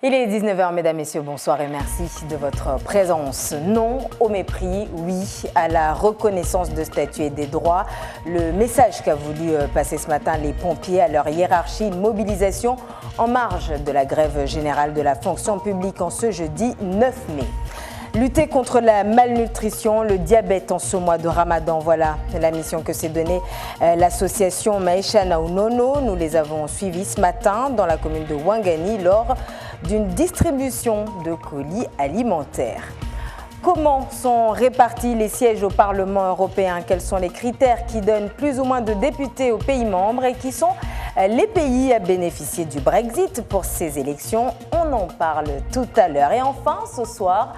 Il est 19h, mesdames, messieurs, bonsoir et merci de votre présence. Non au mépris, oui à la reconnaissance de statut et des droits. Le message qu'a voulu passer ce matin les pompiers à leur hiérarchie, une mobilisation en marge de la grève générale de la fonction publique en ce jeudi 9 mai. Lutter contre la malnutrition, le diabète en ce mois de Ramadan, voilà la mission que s'est donnée l'association Maïcha Naounono. Nous les avons suivis ce matin dans la commune de Ouangani lors d'une distribution de colis alimentaires. Comment sont répartis les sièges au Parlement européen? Quels sont les critères qui donnent plus ou moins de députés aux pays membres et qui sont les pays à bénéficier du Brexit pour ces élections? On en parle tout à l'heure. Et enfin, ce soir,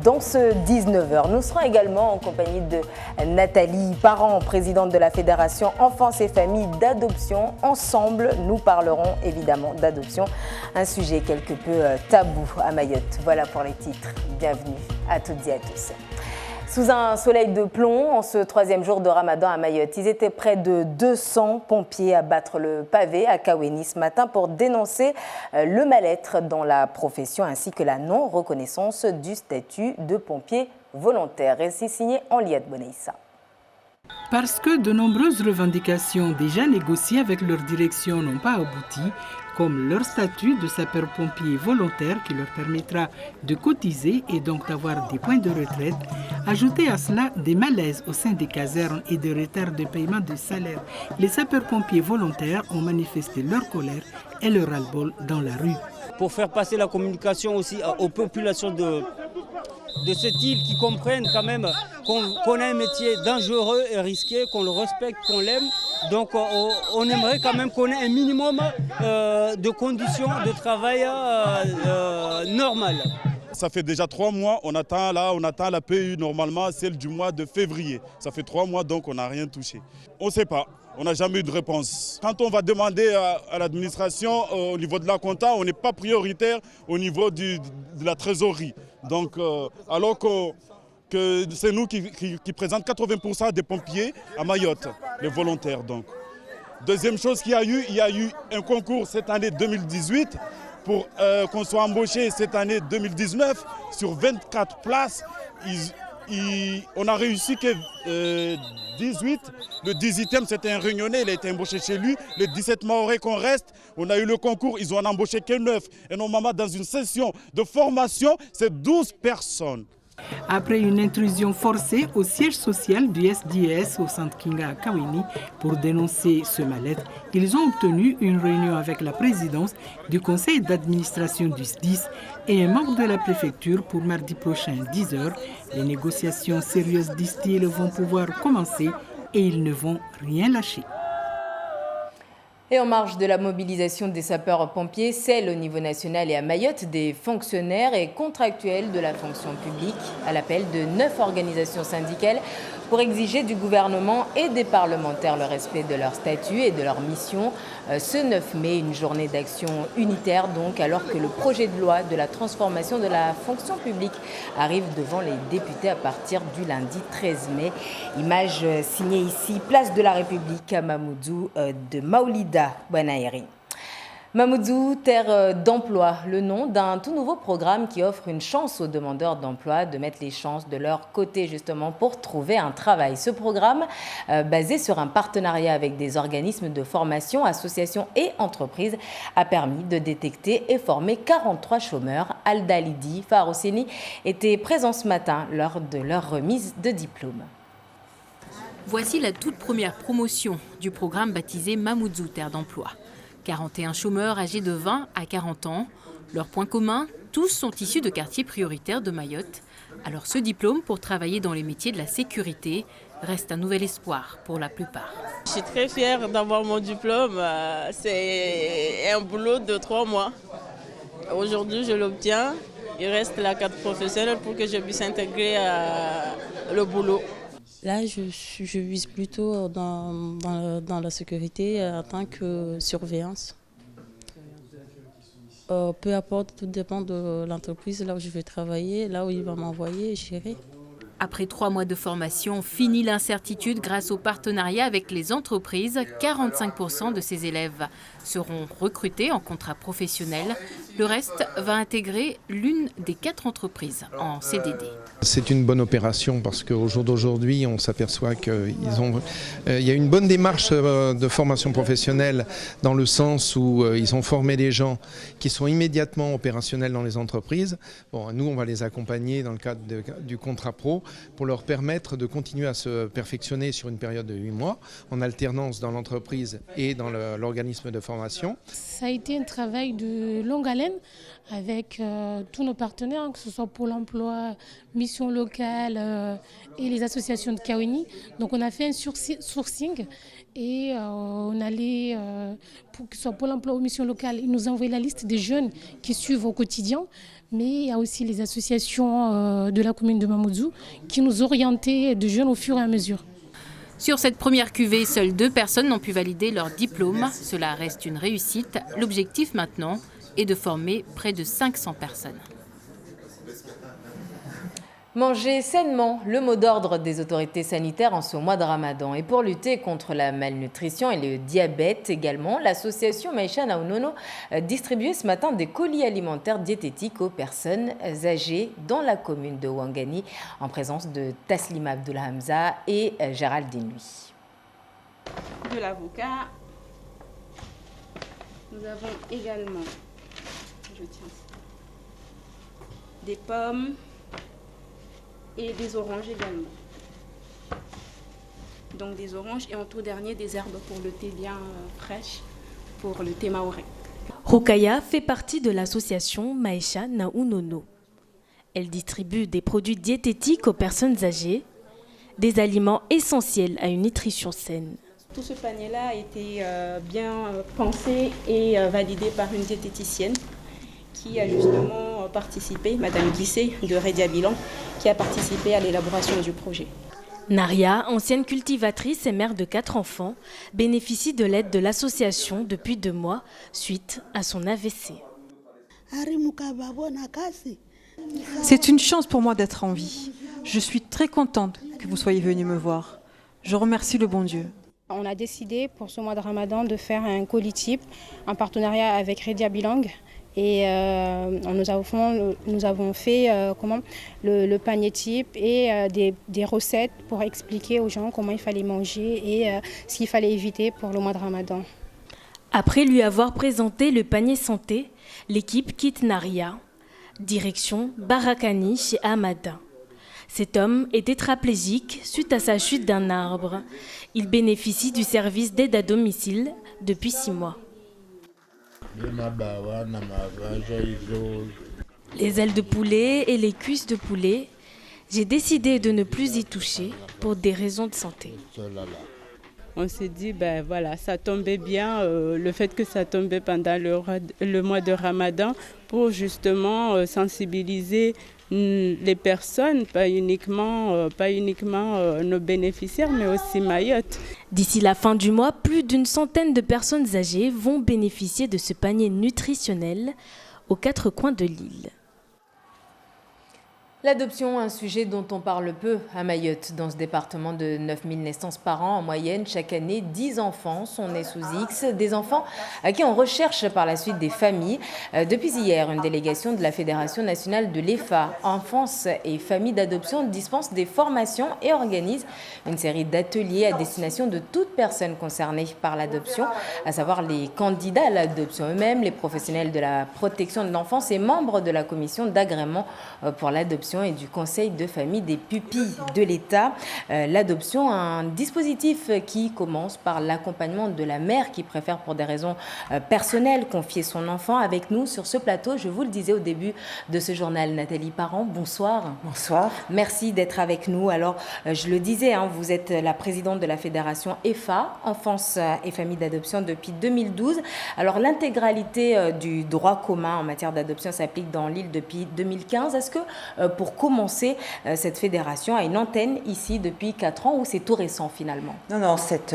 dans ce 19h, nous serons également en compagnie de Nathalie Parent, présidente de la Fédération Enfance et Familles d'Adoption. Ensemble, nous parlerons évidemment d'adoption, un sujet quelque peu tabou à Mayotte. Voilà pour les titres. Bienvenue à toutes et à tous. Sous un soleil de plomb, en ce troisième jour de Ramadan à Mayotte, ils étaient près de 200 pompiers à battre le pavé à Kaweni ce matin pour dénoncer le mal-être dans la profession ainsi que la non-reconnaissance du statut de pompier volontaire. Récit signé Henriette Boneissa. Parce que de nombreuses revendications déjà négociées avec leur direction n'ont pas abouti, comme leur statut de sapeur-pompier volontaire qui leur permettra de cotiser et donc d'avoir des points de retraite, ajoutez à cela des malaises au sein des casernes et des retards de paiement de salaire. Les sapeurs-pompiers volontaires ont manifesté leur colère et leur ras-le-bol dans la rue. Pour faire passer la communication aussi aux populations de cette île qui comprennent quand même qu'on a un métier dangereux et risqué, qu'on le respecte, qu'on l'aime. Donc on aimerait quand même qu'on ait un minimum de conditions de travail normales. Ça fait déjà 3 mois, on attend la PU normalement, celle du mois de février. Ça fait 3 mois donc on n'a rien touché. On ne sait pas. On n'a jamais eu de réponse. Quand on va demander à l'administration au niveau de la compta, on n'est pas prioritaire au niveau de la trésorerie. Donc, alors que c'est nous qui présentons 80% des pompiers à Mayotte, les volontaires. Donc. Deuxième chose qu'il y a eu un concours cette année 2018 pour qu'on soit embauché cette année 2019 sur 24 places. On a réussi que 18. Le 18e, c'était un réunionnais, il a été embauché chez lui. Le 17 Mahorais qu'on reste, on a eu le concours, ils ont embauché que 9. Et normalement, dans une session de formation, c'est 12 personnes. Après une intrusion forcée au siège social du SDS au centre Kinga à Kaweni pour dénoncer ce mal-être, ils ont obtenu une réunion avec la présidence du conseil d'administration du SDIS et un membre de la préfecture pour mardi prochain 10h. Les négociations sérieuses, disent-ils, vont pouvoir commencer et ils ne vont rien lâcher. Et en marge de la mobilisation des sapeurs-pompiers, celle au niveau national et à Mayotte des fonctionnaires et contractuels de la fonction publique à l'appel de 9 organisations syndicales pour exiger du gouvernement et des parlementaires le respect de leur statut et de leur mission. Ce 9 mai, une journée d'action unitaire donc, alors que le projet de loi de la transformation de la fonction publique arrive devant les députés à partir du lundi 13 mai. Image signée ici, place de la République à Mamoudzou de Maoulida Banaïri. Mamoudzou, terre d'emploi, le nom d'un tout nouveau programme qui offre une chance aux demandeurs d'emploi de mettre les chances de leur côté justement pour trouver un travail. Ce programme, basé sur un partenariat avec des organismes de formation, associations et entreprises, a permis de détecter et former 43 chômeurs. Alda Lidi Faroseni était présent ce matin lors de leur remise de diplôme. Voici la toute première promotion du programme baptisé Mamoudzou, terre d'emploi. 41 chômeurs âgés de 20 à 40 ans. Leur point commun, tous sont issus de quartiers prioritaires de Mayotte. Alors ce diplôme pour travailler dans les métiers de la sécurité reste un nouvel espoir pour la plupart. Je suis très fière d'avoir mon diplôme. C'est un boulot de 3 mois. Aujourd'hui, je l'obtiens. Il reste la carte professionnelle pour que je puisse intégrer le boulot. Là, je vise plutôt dans la sécurité en tant que surveillance. Peu importe, tout dépend de l'entreprise, là où je vais travailler, là où il va m'envoyer, j'irai. Après 3 mois de formation, fini l'incertitude grâce au partenariat avec les entreprises. 45% de ces élèves seront recrutés en contrat professionnel. Le reste va intégrer l'une des 4 entreprises en CDD. C'est une bonne opération parce qu'au jour d'aujourd'hui, on s'aperçoit qu'il y a une bonne démarche de formation professionnelle dans le sens où ils ont formé des gens qui sont immédiatement opérationnels dans les entreprises. Bon, nous, on va les accompagner dans le cadre du contrat pro pour leur permettre de continuer à se perfectionner sur une période de 8 mois en alternance dans l'entreprise et dans l'organisme de formation. Ça a été un travail de longue haleine avec tous nos partenaires, que ce soit Pôle emploi, Mission locale et les associations de Kaweni. Donc on a fait un sourcing et on allait, pour que ce soit Pôle emploi ou Mission locale, ils nous ont envoyé la liste des jeunes qui suivent au quotidien. Mais il y a aussi les associations de la commune de Mamoudzou qui nous orientaient de jeunes au fur et à mesure. Sur cette première cuvée, seules 2 personnes n'ont pu valider leur diplôme. Cela reste une réussite. L'objectif maintenant est de former près de 500 personnes. Manger sainement, le mot d'ordre des autorités sanitaires en ce mois de Ramadan. Et pour lutter contre la malnutrition et le diabète également, l'association Maïcha Naounono distribuait ce matin des colis alimentaires diététiques aux personnes âgées dans la commune de Ouangani en présence de Taslima Abdullah Hamza et Géraldine Lui. De l'avocat. Nous avons également des pommes et des oranges également. Donc des oranges et en tout dernier des herbes pour le thé bien fraîche, pour le thé maoré. Rokaya fait partie de l'association Maïcha Naounono. Elle distribue des produits diététiques aux personnes âgées, des aliments essentiels à une nutrition saine. Tout ce panier-là a été bien pensé et validé par une diététicienne qui a justement participé, Madame Guissé de Redia Bilan, qui a participé à l'élaboration du projet. Naria, ancienne cultivatrice et mère de 4 enfants, bénéficie de l'aide de l'association depuis 2 mois suite à son AVC. C'est une chance pour moi d'être en vie. Je suis très contente que vous soyez venus me voir. Je remercie le bon Dieu. On a décidé pour ce mois de Ramadan de faire un colis type en partenariat avec Redia Bilang. Et nous avons fait le panier type et des recettes pour expliquer aux gens comment il fallait manger et ce qu'il fallait éviter pour le mois de Ramadan. Après lui avoir présenté le panier santé, l'équipe quitte Naria, direction Barakani chez Hamada. Cet homme est tétraplégique suite à sa chute d'un arbre. Il bénéficie du service d'aide à domicile depuis 6 mois. Les ailes de poulet et les cuisses de poulet, j'ai décidé de ne plus y toucher pour des raisons de santé. On s'est dit, voilà, ça tombait bien, le fait que ça tombait pendant le mois de Ramadan pour justement sensibiliser les personnes, pas uniquement nos bénéficiaires, mais aussi Mayotte. D'ici la fin du mois, plus d'une centaine de personnes âgées vont bénéficier de ce panier nutritionnel aux 4 coins de l'île. L'adoption, un sujet dont on parle peu à Mayotte. Dans ce département de 9000 naissances par an, en moyenne, chaque année, 10 enfants sont nés sous X. Des enfants à qui on recherche par la suite des familles. Depuis hier, une délégation de la Fédération nationale de l'EFA, Enfance et Familles d'adoption, dispense des formations et organise une série d'ateliers à destination de toute personne concernée par l'adoption, à savoir les candidats à l'adoption eux-mêmes, les professionnels de la protection de l'enfance et membres de la commission d'agrément pour l'adoption et du conseil de famille des pupilles de l'État. L'adoption, un dispositif qui commence par l'accompagnement de la mère qui préfère pour des raisons personnelles confier son enfant. Avec nous sur ce plateau, je vous le disais au début de ce journal, Nathalie Parent, bonsoir. Bonsoir. Merci d'être avec nous. Alors, je le disais, vous êtes la présidente de la fédération EFA, Enfance et Famille d'adoption depuis 2012. Alors, l'intégralité du droit commun en matière d'adoption s'applique dans l'île depuis 2015. Est-ce que pour commencer, cette fédération a une antenne ici depuis 4 ans ou c'est tout récent finalement? Non, cette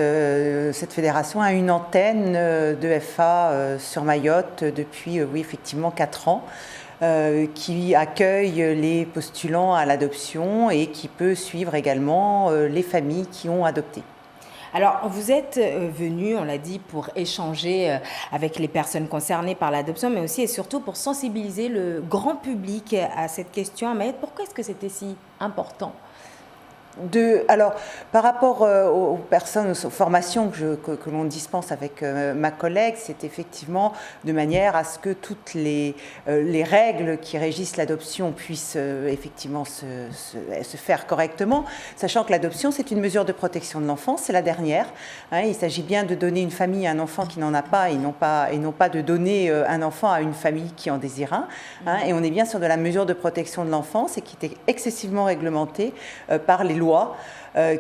fédération a une antenne de FA sur Mayotte depuis, oui, effectivement, 4 ans. qui accueille les postulants à l'adoption et qui peut suivre également les familles qui ont adopté. Alors, vous êtes venu, on l'a dit, pour échanger avec les personnes concernées par l'adoption, mais aussi et surtout pour sensibiliser le grand public à cette question à Mayotte. Pourquoi est-ce que c'était si important ? Alors, par rapport aux personnes, aux formations que l'on dispense avec ma collègue, c'est effectivement de manière à ce que toutes les règles qui régissent l'adoption puissent effectivement se faire correctement, sachant que l'adoption, c'est une mesure de protection de l'enfant, c'est la dernière. Il s'agit bien de donner une famille à un enfant qui n'en a pas et non pas de donner un enfant à une famille qui en désire un. Et on est bien sur de la mesure de protection de l'enfance et qui est excessivement réglementée par les lois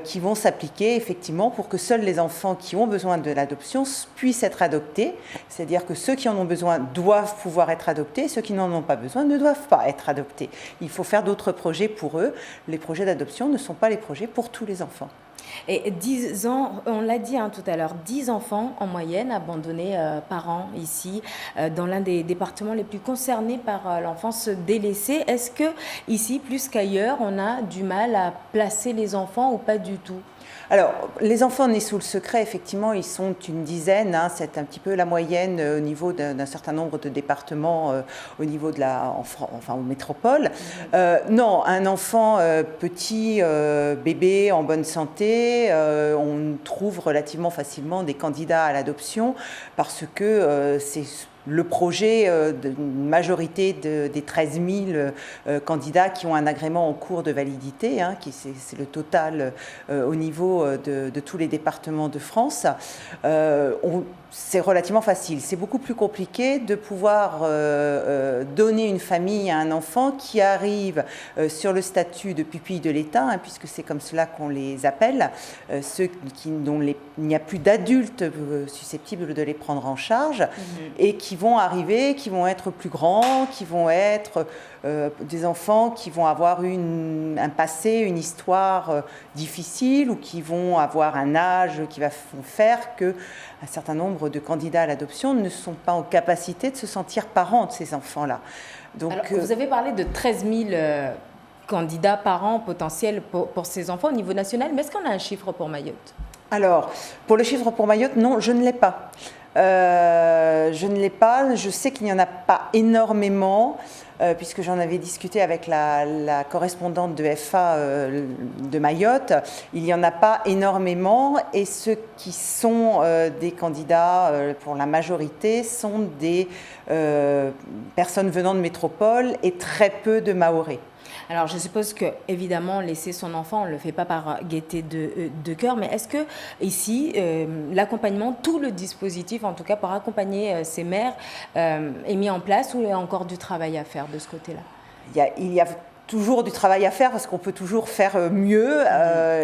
qui vont s'appliquer effectivement pour que seuls les enfants qui ont besoin de l'adoption puissent être adoptés. C'est-à-dire que ceux qui en ont besoin doivent pouvoir être adoptés, ceux qui n'en ont pas besoin ne doivent pas être adoptés. Il faut faire d'autres projets pour eux. Les projets d'adoption ne sont pas les projets pour tous les enfants. Et 10 ans, on l'a dit tout à l'heure, 10 enfants en moyenne abandonnés par an ici, dans l'un des départements les plus concernés par l'enfance délaissée. Est-ce que ici, plus qu'ailleurs, on a du mal à placer les enfants ou pas du tout ? Alors, les enfants nés sous le secret, effectivement, ils sont une dizaine. C'est un petit peu la moyenne au niveau d'un certain nombre de départements, au niveau de aux métropoles. Non, un enfant petit, bébé, en bonne santé, on trouve relativement facilement des candidats à l'adoption parce que c'est le projet d'une majorité des 13 000 candidats qui ont un agrément en cours de validité, c'est le total au niveau de tous les départements de France. C'est relativement facile. C'est beaucoup plus compliqué de pouvoir donner une famille à un enfant qui arrive sur le statut de pupille de l'État, puisque c'est comme cela qu'on les appelle, ceux dont il n'y a plus d'adultes susceptibles de les prendre en charge, et qui vont arriver, qui vont être plus grands, qui vont être des enfants qui vont avoir un passé, une histoire difficile, ou qui vont avoir un âge qui va faire qu'un certain nombre de candidats à l'adoption ne sont pas en capacité de se sentir parents de ces enfants-là. Donc, alors, vous avez parlé de 13 000 candidats par an potentiels pour ces enfants au niveau national, mais est-ce qu'on a un chiffre pour Mayotte ? Alors, pour le chiffre pour Mayotte, non, je ne l'ai pas. Je ne l'ai pas. Je sais qu'il n'y en a pas énormément, puisque j'en avais discuté avec la correspondante de FA de Mayotte. Il n'y en a pas énormément, et ceux qui sont des candidats, pour la majorité, sont des personnes venant de métropole et très peu de Mahorais. Alors, je suppose que, évidemment, laisser son enfant, on ne le fait pas par gaieté de cœur, mais est-ce que, ici, l'accompagnement, tout le dispositif, en tout cas, pour accompagner ces mères, est mis en place, ou il y a encore du travail à faire de ce côté-là ? Il y a toujours du travail à faire, parce qu'on peut toujours faire mieux.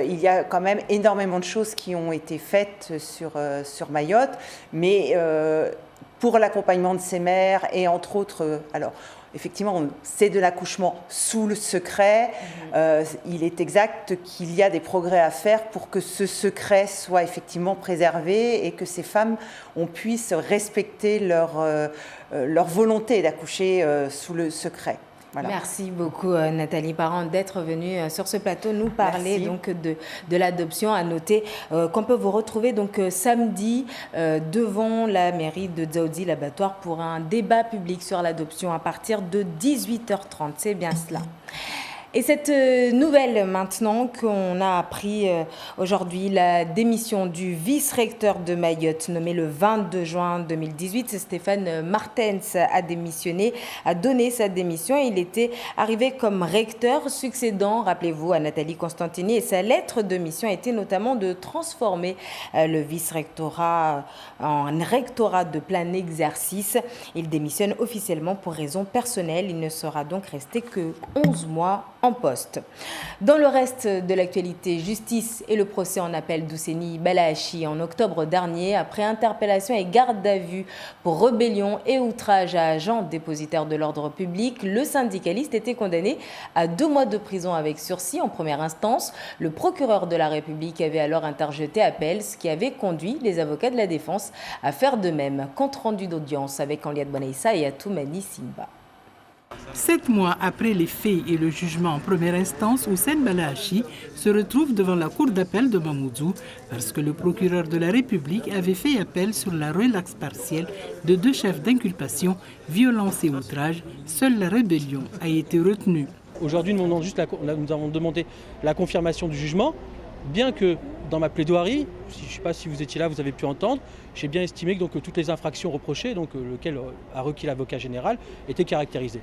Il y a quand même énormément de choses qui ont été faites sur Mayotte, mais pour l'accompagnement de ces mères, et entre autres... Effectivement, c'est de l'accouchement sous le secret. Il est exact qu'il y a des progrès à faire pour que ce secret soit effectivement préservé et que ces femmes, on puisse respecter leur volonté d'accoucher sous le secret. Voilà. Merci beaucoup Nathalie Parent d'être venue sur ce plateau nous parler donc de l'adoption. À noter qu'on peut vous retrouver donc samedi devant la mairie de Dzaoudzi, l'abattoir, pour un débat public sur l'adoption à partir de 18h30. C'est bien cela. Et cette nouvelle maintenant qu'on a appris aujourd'hui, la démission du vice-recteur de Mayotte nommé le 22 juin 2018, c'est Stéphane Martens a démissionné, a donné sa démission. Il était arrivé comme recteur succédant, rappelez-vous, à Nathalie Constantini, et sa lettre de mission était notamment de transformer le vice-rectorat en rectorat de plein exercice. Il démissionne officiellement pour raisons personnelles. Il ne sera donc resté que 11 mois en poste. Dans le reste de l'actualité, justice et le procès en appel d'Ousseni Balahachi en octobre dernier, après interpellation et garde à vue pour rébellion et outrage à agent dépositaire de l'ordre public, le syndicaliste était condamné à 2 mois de prison avec sursis en première instance. Le procureur de la République avait alors interjeté appel, ce qui avait conduit les avocats de la défense à faire de même. Compte rendu d'audience avec Henriette Bonaïssa et Atoumani Simba. 7 mois après les faits et le jugement en première instance, Houssen Balahachi se retrouve devant la cour d'appel de Mamoudzou parce que le procureur de la République avait fait appel sur la relaxe partielle de 2 chefs d'inculpation, violence et outrage. Seule la rébellion a été retenue. Aujourd'hui, nous avons demandé la confirmation du jugement, bien que dans ma plaidoirie, je ne sais pas si vous étiez là, vous avez pu entendre, j'ai bien estimé que toutes les infractions reprochées, lequel a requis l'avocat général, étaient caractérisées.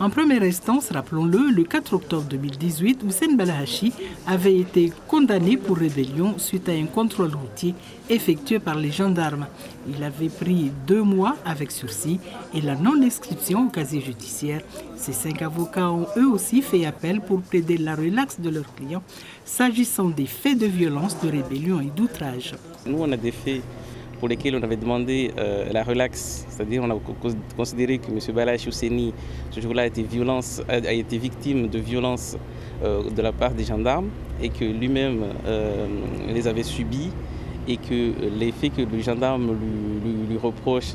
En première instance, rappelons-le, le 4 octobre 2018, Houssen Balahachi avait été condamné pour rébellion suite à un contrôle routier effectué par les gendarmes. Il avait pris 2 mois avec sursis et la non-inscription au casier judiciaire. Ces 5 avocats ont eux aussi fait appel pour plaider la relaxe de leurs clients s'agissant des faits de violence, de rébellion et d'outrage. Nous, on a des faits pour lesquels on avait demandé la relaxe, c'est-à-dire on a considéré que M. Balahachi Ousseni, ce jour-là, a été victime de violences de la part des gendarmes et que lui-même les avait subis et que les faits que le gendarme lui reproche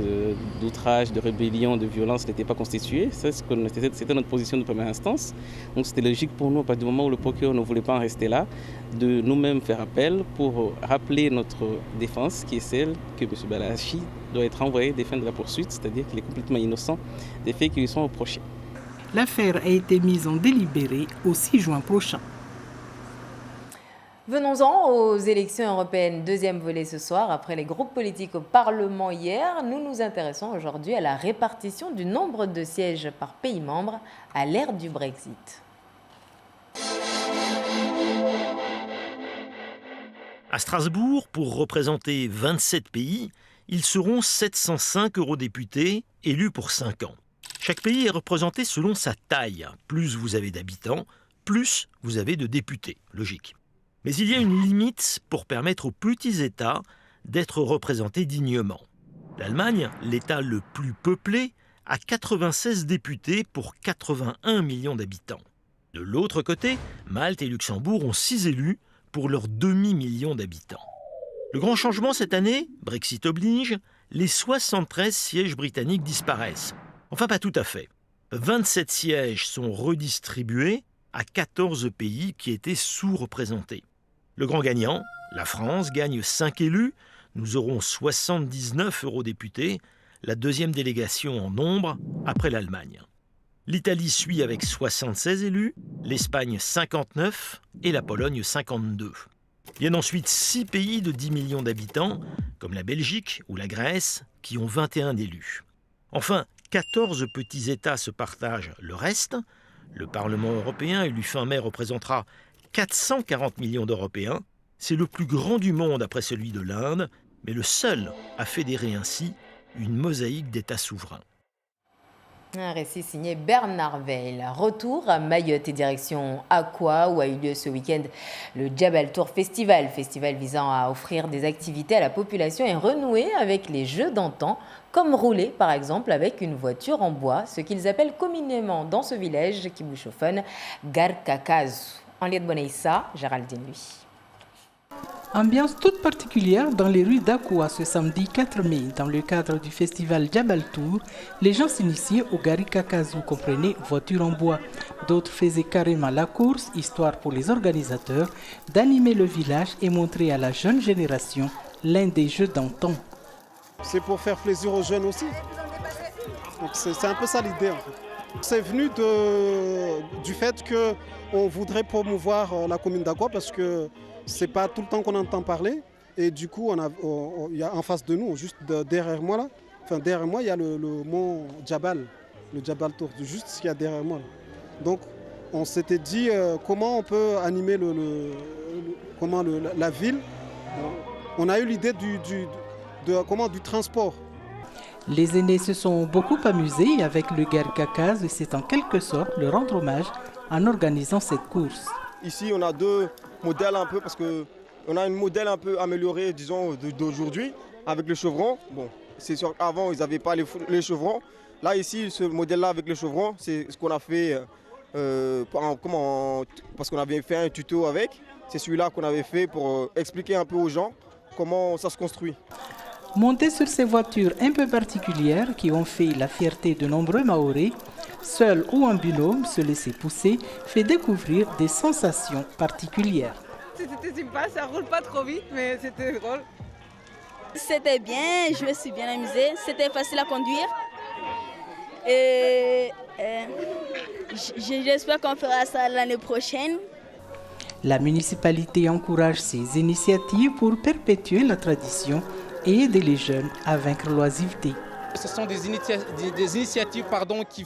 d'outrage, de rébellion, de violence n'étaient pas constitués. C'était notre position de première instance. Donc c'était logique pour nous, à partir du moment où le procureur ne voulait pas en rester là, de nous-mêmes faire appel pour rappeler notre défense, qui est celle que M. Balahachi doit être renvoyé des fins de la poursuite, c'est-à-dire qu'il est complètement innocent des faits qui lui sont reprochés. L'affaire a été mise en délibéré au 6 juin prochain. Venons-en aux élections européennes, 2e volet ce soir. Après les groupes politiques au Parlement hier, nous nous intéressons aujourd'hui à la répartition du nombre de sièges par pays membre à l'ère du Brexit. À Strasbourg, pour représenter 27 pays, ils seront 705 eurodéputés élus pour 5 ans. Chaque pays est représenté selon sa taille. Plus vous avez d'habitants, plus vous avez de députés. Logique. Mais il y a une limite pour permettre aux petits États d'être représentés dignement. L'Allemagne, l'État le plus peuplé, a 96 députés pour 81 millions d'habitants. De l'autre côté, Malte et Luxembourg ont 6 élus pour leurs demi-million d'habitants. Le grand changement cette année, Brexit oblige, les 73 sièges britanniques disparaissent. Enfin, pas tout à fait. 27 sièges sont redistribués à 14 pays qui étaient sous-représentés. Le grand gagnant, la France, gagne 5 élus. Nous aurons 79 eurodéputés, la 2e délégation en nombre après l'Allemagne. L'Italie suit avec 76 élus, l'Espagne 59 et la Pologne 52. Viennent ensuite 6 pays de 10 millions d'habitants, comme la Belgique ou la Grèce, qui ont 21 élus. Enfin, 14 petits États se partagent le reste. Le Parlement européen, élu fin mai, représentera 440 millions d'Européens. C'est le plus grand du monde après celui de l'Inde, mais le seul à fédérer ainsi une mosaïque d'États souverains. Un récit signé Bernard Veil. Retour à Mayotte et direction Aqua, où a eu lieu ce week-end le Jabal Tour Festival. Festival visant à offrir des activités à la population et renouer avec les jeux d'antan, comme rouler par exemple avec une voiture en bois, ce qu'ils appellent communément dans ce village qui bouchophone Garkakazu. En lien de Bonaïssa, Géraldine lui. Ambiance toute particulière dans les rues d'Akoua ce samedi 4 mai. Dans le cadre du festival Jabal Tour, les gens s'initiaient au Garkakazu, comprenez voiture en bois. D'autres faisaient carrément la course, histoire pour les organisateurs d'animer le village et montrer à la jeune génération l'un des jeux d'antan. C'est pour faire plaisir aux jeunes aussi. Donc c'est un peu ça l'idée en fait. C'est venu du fait qu'on voudrait promouvoir la commune d'Akoua parce que c'est pas tout le temps qu'on entend parler. Et du coup, il y a en face de nous, juste derrière moi là, derrière moi, il y a le mont Jabal, le Jabal Tour, juste ce qu'il y a derrière moi. Là. Donc on s'était dit comment on peut animer la ville. On a eu l'idée du transport. Les aînés se sont beaucoup amusés avec le Garkakazu et c'est en quelque sorte leur rendre hommage en organisant cette course. Ici, on a 2 modèles un peu parce qu'on a un modèle un peu amélioré, disons, d'aujourd'hui avec le chevron. Bon, c'est sûr qu'avant, ils n'avaient pas les chevrons. Là, ici, ce modèle-là avec le chevron, c'est ce qu'on a fait parce qu'on avait fait un tuto avec. C'est celui-là qu'on avait fait pour expliquer un peu aux gens comment ça se construit. Monter sur ces voitures un peu particulières qui ont fait la fierté de nombreux Mahorais, seul ou en binôme, se laisser pousser fait découvrir des sensations particulières. C'était sympa, ça roule pas trop vite, mais c'était drôle. C'était bien, je me suis bien amusée, c'était facile à conduire. Et j'espère qu'on fera ça l'année prochaine. La municipalité encourage ces initiatives pour perpétuer la tradition et aider les jeunes à vaincre l'oisiveté. Ce sont des initiatives qui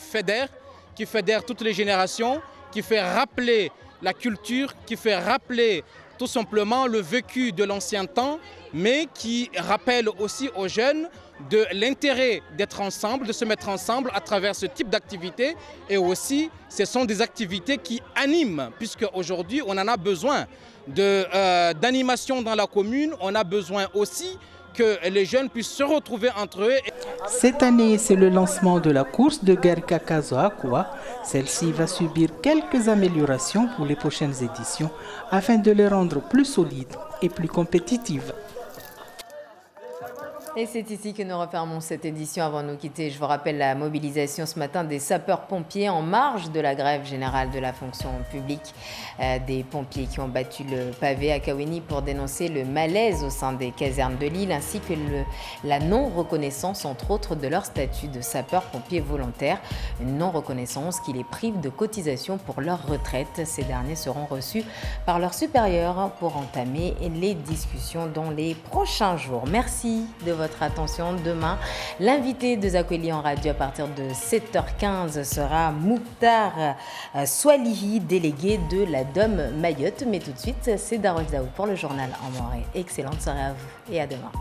fédèrent toutes les générations, qui fait rappeler la culture, qui fait rappeler tout simplement le vécu de l'ancien temps, mais qui rappelle aussi aux jeunes de l'intérêt d'être ensemble, de se mettre ensemble à travers ce type d'activités. Et aussi, ce sont des activités qui animent, puisque aujourd'hui, on en a besoin d'animation dans la commune. On a besoin aussi que les jeunes puissent se retrouver entre eux. Cette année, c'est le lancement de la course de Garka Kazoakwa. Celle-ci va subir quelques améliorations pour les prochaines éditions afin de les rendre plus solides et plus compétitives. Et c'est ici que nous refermons cette édition. Avant de nous quitter, je vous rappelle la mobilisation ce matin des sapeurs-pompiers en marge de la grève générale de la fonction publique. Des pompiers qui ont battu le pavé à Kaweni pour dénoncer le malaise au sein des casernes de Lille ainsi que la non-reconnaissance, entre autres, de leur statut de sapeurs-pompiers volontaires. Une non-reconnaissance qui les prive de cotisation pour leur retraite. Ces derniers seront reçus par leurs supérieurs pour entamer les discussions dans les prochains jours. Merci de votre attention. Demain, l'invité de Zakweli en radio à partir de 7h15 sera Mouktar Swalihi, délégué de la DOM Mayotte. Mais tout de suite, c'est Daroj Daoud pour le journal en Morée. Excellente soirée à vous et à demain.